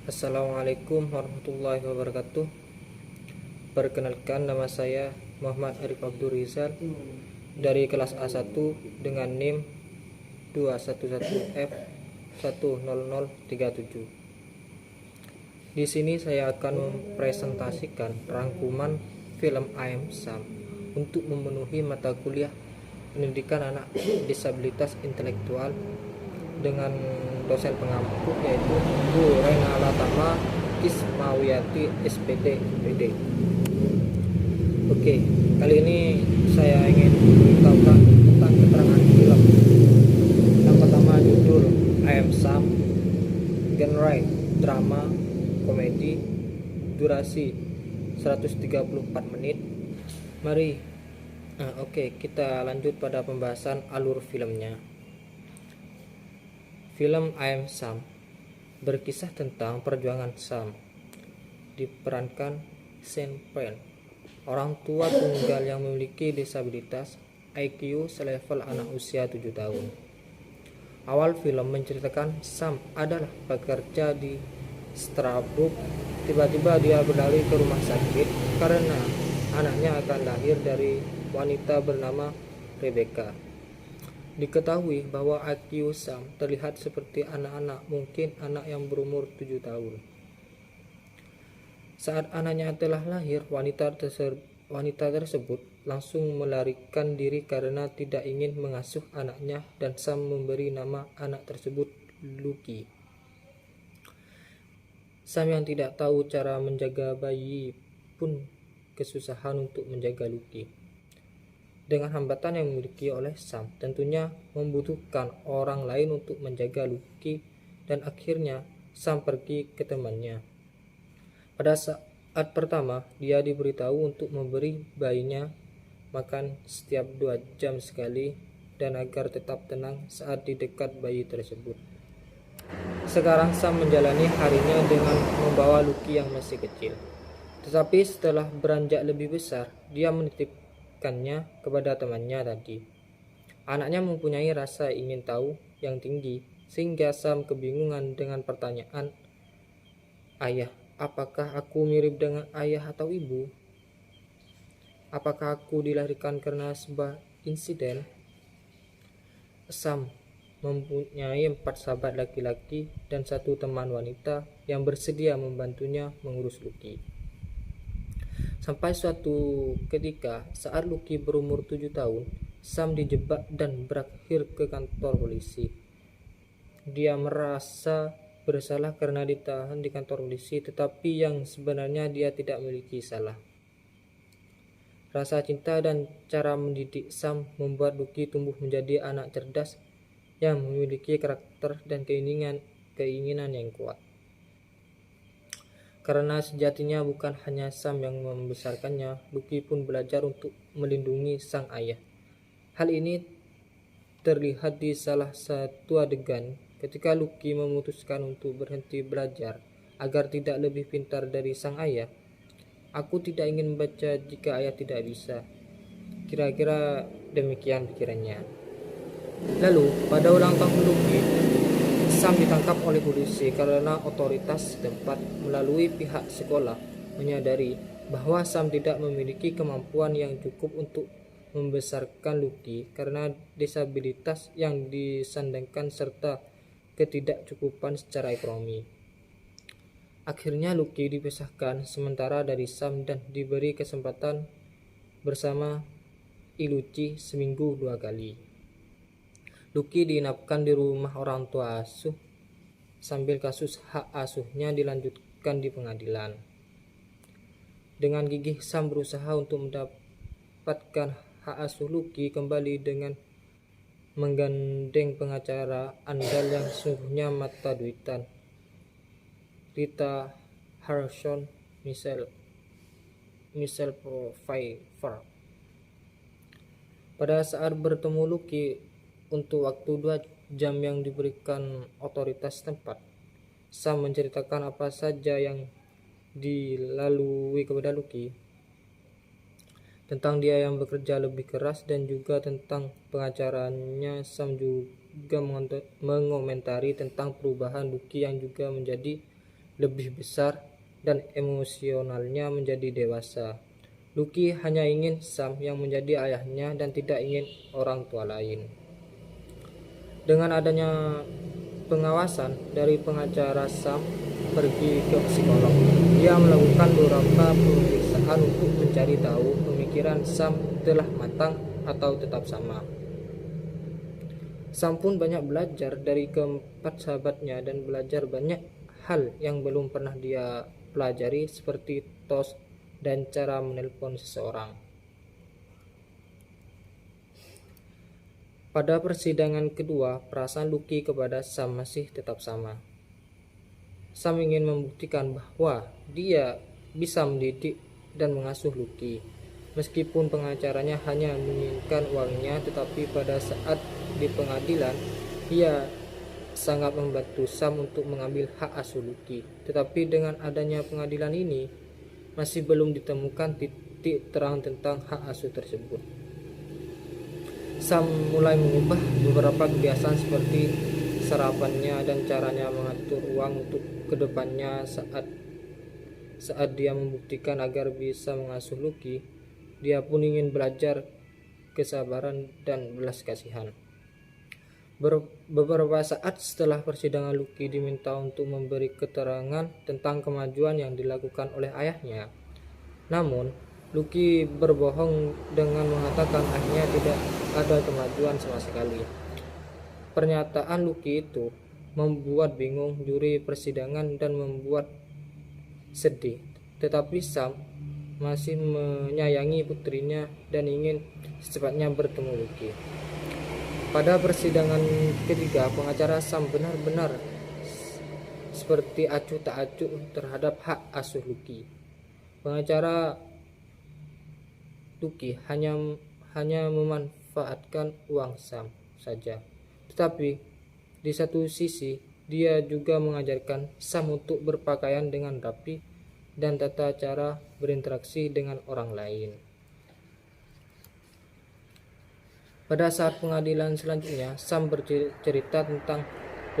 Assalamualaikum warahmatullahi wabarakatuh. Perkenalkan, nama saya Muhammad Arif Abdul Rizal dari kelas A1 dengan NIM 211F10037. Di sini saya akan mempresentasikan rangkuman film I Am Sam untuk memenuhi mata kuliah pendidikan anak disabilitas intelektual dengan dosen pengampu yaitu Bu Rena Latama Ismawiyati SPD MPD. Oke, kali ini saya ingin memberitahukan tentang keterangan film. Yang pertama, judul I Am Sam, genre drama komedi, durasi 134 menit. Mari kita lanjut pada pembahasan alur filmnya. Film I Am Sam berkisah tentang perjuangan Sam, diperankan Sean Penn, orang tua tunggal yang memiliki disabilitas IQ selevel anak usia 7 tahun. Awal film menceritakan Sam adalah pekerja di Starbrook. Tiba-tiba dia berlari ke rumah sakit karena anaknya akan lahir dari wanita bernama Rebecca. Diketahui bahwa IQ Sam terlihat seperti anak-anak, mungkin anak yang berumur 7 tahun. Saat anaknya telah lahir, wanita tersebut langsung melarikan diri karena tidak ingin mengasuh anaknya, dan Sam memberi nama anak tersebut Lucky. Sam yang tidak tahu cara menjaga bayi pun kesusahan untuk menjaga Lucky. Dengan hambatan yang dimiliki oleh Sam, tentunya membutuhkan orang lain untuk menjaga Lucky, dan akhirnya Sam pergi ke temannya. Pada saat pertama, dia diberitahu untuk memberi bayinya makan setiap 2 jam sekali dan agar tetap tenang saat di dekat bayi tersebut. Sekarang Sam menjalani harinya dengan membawa Lucky yang masih kecil. Tetapi setelah beranjak lebih besar, dia menitipkannya kepada temannya tadi. Anaknya mempunyai rasa ingin tahu yang tinggi, sehingga Sam kebingungan dengan pertanyaan, "Ayah, apakah aku mirip dengan ayah atau ibu? Apakah aku dilahirkan karena sebuah insiden?" Sam mempunyai 4 sahabat laki-laki dan 1 teman wanita yang bersedia membantunya mengurus Lucky. Sampai suatu ketika, saat Lucky berumur 7 tahun, Sam dijebak dan berakhir ke kantor polisi. Dia merasa bersalah karena ditahan di kantor polisi, tetapi yang sebenarnya dia tidak memiliki salah. Rasa cinta dan cara mendidik Sam membuat Lucky tumbuh menjadi anak cerdas yang memiliki karakter dan keinginan yang kuat. Karena sejatinya bukan hanya Sam yang membesarkannya, Lucky pun belajar untuk melindungi sang ayah. Hal ini terlihat di salah satu adegan ketika Lucky memutuskan untuk berhenti belajar agar tidak lebih pintar dari sang ayah. "Aku tidak ingin membaca jika ayah tidak bisa." Kira-kira demikian pikirannya. Lalu, pada ulang tahun Lucky, Sam ditangkap oleh polisi karena otoritas setempat melalui pihak sekolah menyadari bahwa Sam tidak memiliki kemampuan yang cukup untuk membesarkan Lucky karena disabilitas yang disandangkan serta ketidakcukupan secara ekonomi. Akhirnya Lucky dipisahkan sementara dari Sam dan diberi kesempatan bersama Iluci seminggu 2 kali. Lucky diinapkan di rumah orang tua asuh sambil kasus hak asuhnya dilanjutkan di pengadilan. Dengan gigih Sam berusaha untuk mendapatkan hak asuh Lucky kembali dengan menggandeng pengacara andal yang sesungguhnya mata duitan, Rita Harrison Michelle Pfeiffer. Pada saat bertemu Lucky untuk waktu 2 jam yang diberikan otoritas tempat, Sam menceritakan apa saja yang dilalui kepada Lucky, tentang dia yang bekerja lebih keras dan juga tentang pengacaranya. Sam juga mengomentari tentang perubahan Lucky yang juga menjadi lebih besar dan emosionalnya menjadi dewasa. Lucky hanya ingin Sam yang menjadi ayahnya dan tidak ingin orang tua lain. Dengan adanya pengawasan dari pengacara, Sam pergi ke psikolog. Dia melakukan beberapa pemeriksaan untuk mencari tahu pemikiran Sam telah matang atau tetap sama. Sam pun banyak belajar dari keempat sahabatnya dan belajar banyak hal yang belum pernah dia pelajari, seperti tos dan cara menelpon seseorang. Pada persidangan kedua, perasaan Lucky kepada Sam masih tetap sama. Sam ingin membuktikan bahwa dia bisa mendidik dan mengasuh Lucky. Meskipun pengacaranya hanya menginginkan uangnya, tetapi pada saat di pengadilan, ia sangat membantu Sam untuk mengambil hak asuh Lucky. Tetapi dengan adanya pengadilan ini, masih belum ditemukan titik terang tentang hak asuh tersebut. Sam mulai mengubah beberapa kebiasaan seperti sarapannya dan caranya mengatur uang untuk kedepannya. Saat dia membuktikan agar bisa mengasuh Lucky, dia pun ingin belajar kesabaran dan belas kasihan. Beberapa saat setelah persidangan, Lucky diminta untuk memberi keterangan tentang kemajuan yang dilakukan oleh ayahnya. Namun, Lucky berbohong dengan mengatakan ayahnya tidak ada kemajuan sama sekali. Pernyataan Lucky itu membuat bingung juri persidangan dan membuat sedih. Tetapi Sam masih menyayangi putrinya dan ingin secepatnya bertemu Lucky. Pada persidangan ketiga, pengacara Sam benar-benar seperti acuh tak acuh terhadap hak asuh Lucky. Pengacara Lucky hanya memanfaatkan uang Sam saja. Tetapi di satu sisi, dia juga mengajarkan Sam untuk berpakaian dengan rapi dan tata cara berinteraksi dengan orang lain. Pada saat pengadilan selanjutnya, Sam bercerita tentang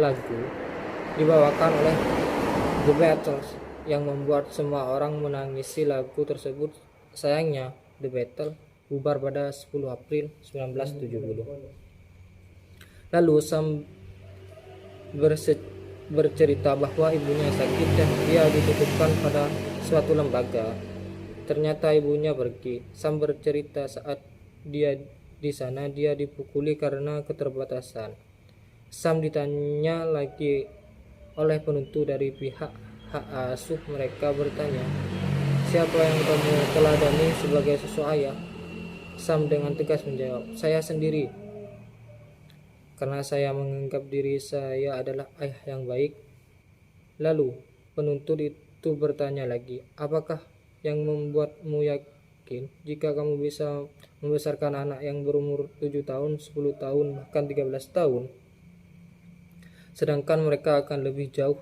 lagu dibawakan oleh The Beatles yang membuat semua orang menangisi lagu tersebut. Sayangnya, The Beatles bubar pada 10 April 1970. Lalu Sam bercerita bahwa ibunya sakit dan dia dititipkan pada suatu lembaga. Ternyata ibunya pergi. Sam bercerita saat dia di sana dia dipukuli karena keterbatasan. Sam ditanya lagi oleh penuntut dari pihak hak asuh. Mereka bertanya, "Siapa yang kamu teladani sebagai sosok ayah?" Sam dengan tegas menjawab, "Saya sendiri. Karena saya menganggap diri saya adalah ayah yang baik." Lalu penuntut itu bertanya lagi, "Apakah yang membuatmu yakin jika kamu bisa membesarkan anak yang berumur 7 tahun, 10 tahun, bahkan 13 tahun, sedangkan mereka akan lebih jauh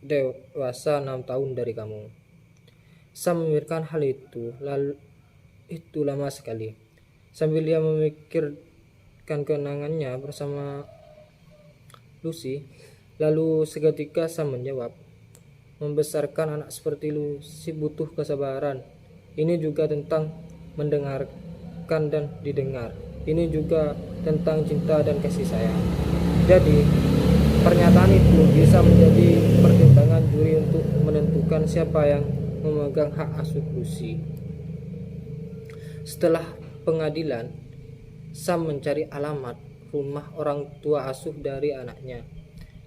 dewasa 6 tahun dari kamu?" Sam memikirkan hal itu, lalu itu lama sekali, sambil dia memikirkan kenangannya bersama Lucy. Lalu seketika Sam menjawab, "Membesarkan anak seperti Lucy butuh kesabaran. Ini juga tentang mendengarkan dan didengar. Ini juga tentang cinta dan kasih sayang." Jadi pernyataan itu bisa menjadi pertimbangan juri untuk menentukan siapa yang memegang hak asuh Lucy. Setelah pengadilan, Sam mencari alamat rumah orang tua asuh dari anaknya.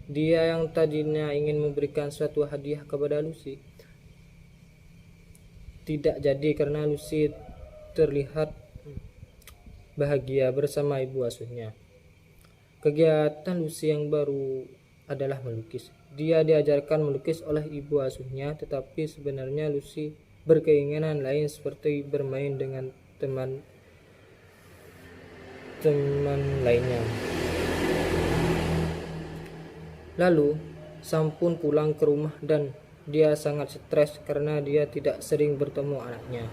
Dia yang tadinya ingin memberikan suatu hadiah kepada Lucy tidak jadi karena Lucy terlihat bahagia bersama ibu asuhnya. Kegiatan Lucy yang baru adalah melukis. Dia diajarkan melukis oleh ibu asuhnya, tetapi sebenarnya Lucy berkeinginan lain seperti bermain dengan teman lainnya. Lalu Sam pun pulang ke rumah dan dia sangat stres karena dia tidak sering bertemu anaknya.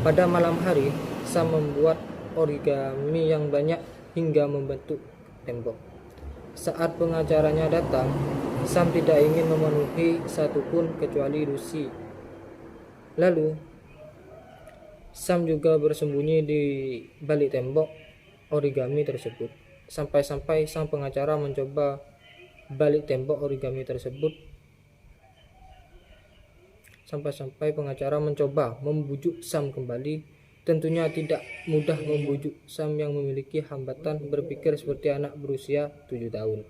Pada malam hari, Sam membuat origami yang banyak hingga membentuk tembok. Saat pengacaranya datang, Sam tidak ingin memenuhi satupun kecuali Lucy. Lalu Sam juga bersembunyi di balik tembok origami tersebut. Sampai-sampai sang pengacara mencoba balik tembok origami tersebut. Sampai-sampai pengacara mencoba membujuk Sam kembali. Tentunya tidak mudah membujuk Sam yang memiliki hambatan berpikir seperti anak berusia 7 tahun.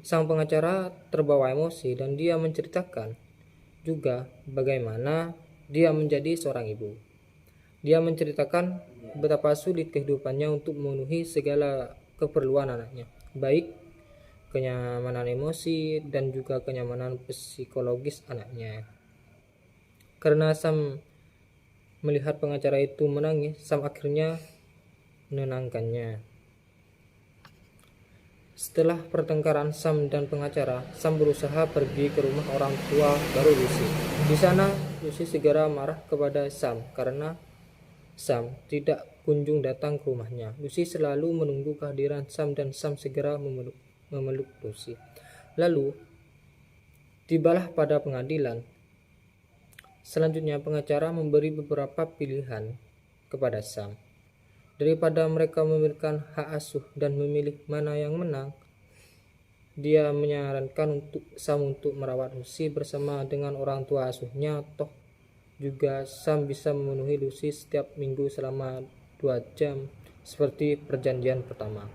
Sang pengacara terbawa emosi dan dia menceritakan juga bagaimana dia menjadi seorang ibu. Dia menceritakan betapa sulit kehidupannya untuk memenuhi segala keperluan anaknya, baik kenyamanan emosi dan juga kenyamanan psikologis anaknya. Karena Sam melihat pengacara itu menangis, Sam akhirnya menenangkannya. Setelah pertengkaran Sam dan pengacara, Sam berusaha pergi ke rumah orang tua baru Lucy. Di sana, Lucy segera marah kepada Sam karena Sam tidak kunjung datang ke rumahnya. Lucy selalu menunggu kehadiran Sam dan Sam segera memeluk Lucy. Lalu, tibalah pada pengadilan. Selanjutnya pengacara memberi beberapa pilihan kepada Sam. Daripada mereka memberikan hak asuh dan memilih mana yang menang, dia menyarankan untuk Sam untuk merawat Lucy bersama dengan orang tua asuhnya. Toh juga Sam bisa memenuhi Lucy setiap minggu selama 2 jam seperti perjanjian pertama.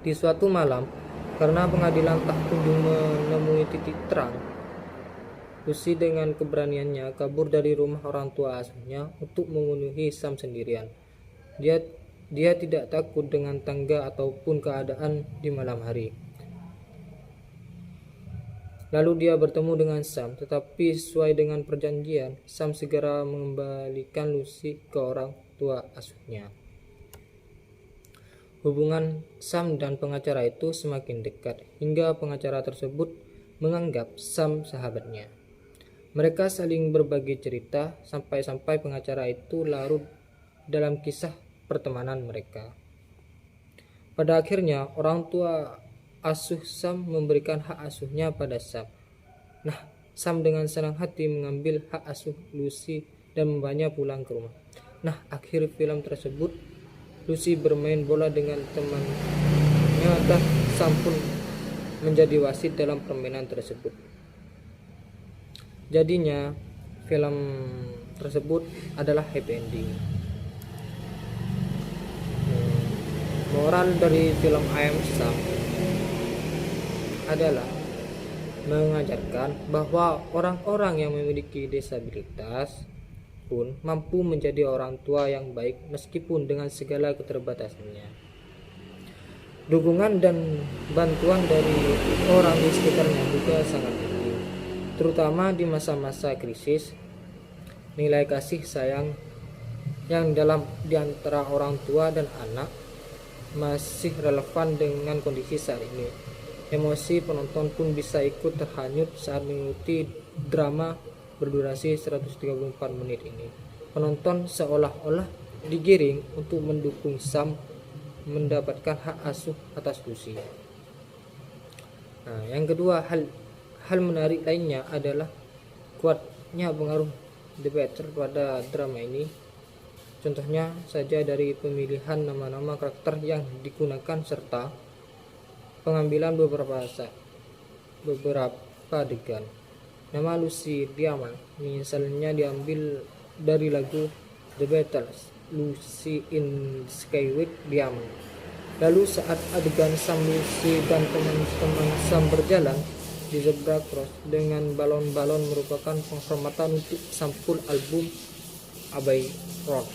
Di suatu malam, karena pengadilan tak kunjung menemui titik terang, Lucy dengan keberaniannya kabur dari rumah orang tua asuhnya untuk memenuhi Sam sendirian. Dia tidak takut dengan tangga ataupun keadaan di malam hari. Lalu dia bertemu dengan Sam, tetapi sesuai dengan perjanjian, Sam segera mengembalikan Lucy ke orang tua asuhnya. Hubungan Sam dan pengacara itu semakin dekat, hingga pengacara tersebut menganggap Sam sahabatnya. Mereka saling berbagi cerita, sampai-sampai pengacara itu larut dalam kisah pertemanan mereka. Pada akhirnya, orang tua asuh Sam memberikan hak asuhnya pada Sam. Nah, Sam dengan senang hati mengambil hak asuh Lucy dan membawanya pulang ke rumah. Nah, akhir film tersebut, Lucy bermain bola dengan temannya dan Sam pun menjadi wasit dalam permainan tersebut. Jadinya, film tersebut adalah happy ending. Moral dari film I Am Sam adalah mengajarkan bahwa orang-orang yang memiliki disabilitas pun mampu menjadi orang tua yang baik meskipun dengan segala keterbatasannya. Dukungan dan bantuan dari orang di sekitarnya juga sangat penting, terutama di masa-masa krisis. Nilai kasih sayang yang dalam di antara orang tua dan anak masih relevan dengan kondisi saat ini. Emosi penonton pun bisa ikut terhanyut saat mengikuti drama berdurasi 134 menit ini. Penonton seolah-olah digiring untuk mendukung Sam mendapatkan hak asuh atas Lucy. Nah, yang kedua, hal menarik lainnya adalah kuatnya pengaruh The Better pada drama ini. Contohnya saja dari pemilihan nama-nama karakter yang digunakan serta pengambilan beberapa adegan. Nama Lucy Diamond misalnya diambil dari lagu The Beatles, Lucy in Sky with Diamond. Lalu saat adegan Sam, Lucy dan teman-teman Sam berjalan di zebra cross dengan balon-balon merupakan penghormatan untuk sampul album Abbey Road.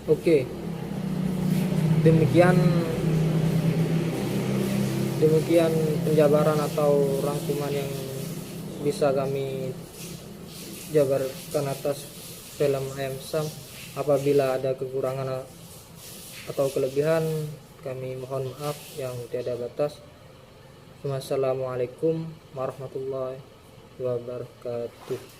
Oke, demikian penjabaran atau rangkuman yang bisa kami jabarkan atas film I Am Sam. Apabila ada kekurangan atau kelebihan, kami mohon maaf yang tiada batas. Wassalamualaikum warahmatullahi wabarakatuh.